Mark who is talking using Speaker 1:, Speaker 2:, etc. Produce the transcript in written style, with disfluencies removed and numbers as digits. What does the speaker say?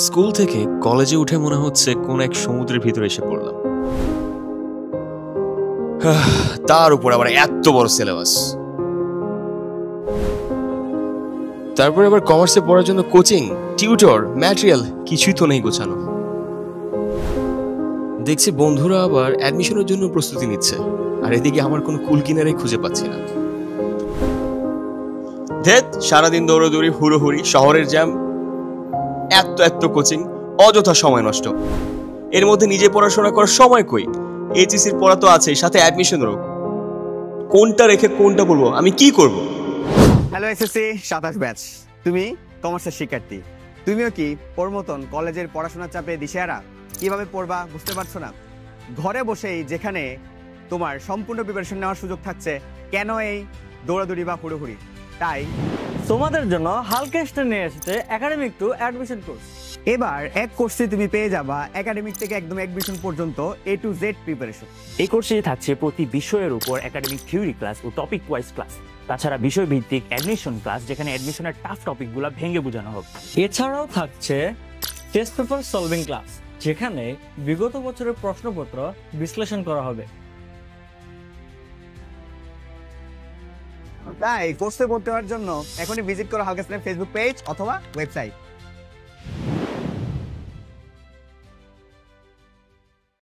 Speaker 1: School থেকে কলেজে উঠে মনে হচ্ছে কোন এক সমুদ্রের ভিতরে এসে পড়লাম। তার উপর আবার এত বড় সিলেবাস, তারপরে আবার কমার্সে পড়ার জন্য কোচিং, টিউটর, ম্যাটেরিয়াল কিছুই তো নেই গোছানো। দেখছি বন্ধুরা আবার অ্যাডমিশনের জন্য প্রস্তুতি নিচ্ছে, আর এদিকে আমার কোনো কুল কিনারে খুঁজে পাচ্ছি না। ধেত, সারাদিন দৌড়াদৌড়ি, হুড়োহুড়ি, শহরের জ্যাম, এত এত কোচিং, অযথা সময় নষ্ট। এর মধ্যে নিজে পড়াশোনা করার সময় কই? এইচএসসির পড়া তো আছে, সাথে অ্যাডমিশনেরও। কোনটা রেখে কোনটা পড়বো? আমি কি করব?
Speaker 2: হ্যালো এসএসসি 27 ব্যাচ, তুমি কমার্সের শিক্ষার্থী। তুমিও কি ওর মতন কলেজের পড়াশোনার চাপে দিশেহারা? কিভাবে পড়বা বুঝতে পারছো না? ঘরে বসেই যেখানে তোমার সম্পূর্ণ প্রিপারেশন নেওয়ার সুযোগ থাকছে, কেন এই দৌড়াদৌড়ি বা হুড়োহুড়ি? তাই
Speaker 3: তোমাদের জন্য হালকেস্টে নিয়ে এসেছে একাডেমিক টু অ্যাডমিশন কোর্স।
Speaker 2: এবার এক কোর্সে তুমি পেয়ে যাবা একাডেমিক থেকে একদম অ্যাডমিশন পর্যন্ত A to Z প্রিপারেশন।
Speaker 4: এই কোর্সে থাকছে প্রতি বিষয়ের উপর একাডেমিক থিওরি ক্লাস ও টপিক ওয়াইজ ক্লাস, তাছাড়া বিষয় ভিত্তিক অ্যাডমিশন ক্লাস, যেখানে অ্যাডমিশনের টাফ টপিকগুলো ভেঙে বোঝানো হবে।
Speaker 3: এছাড়াও থাকছে টেস্ট পেপার সলভিং ক্লাস, যেখানে বিগত বছরের প্রশ্নপত্র বিশ্লেষণ করা হবে।
Speaker 2: তাই কোর্সে ভর্তি হওয়ার জন্য এখনই ভিজিট করো হালকেস্টের ফেসবুক পেজ অথবা ওয়েবসাইট।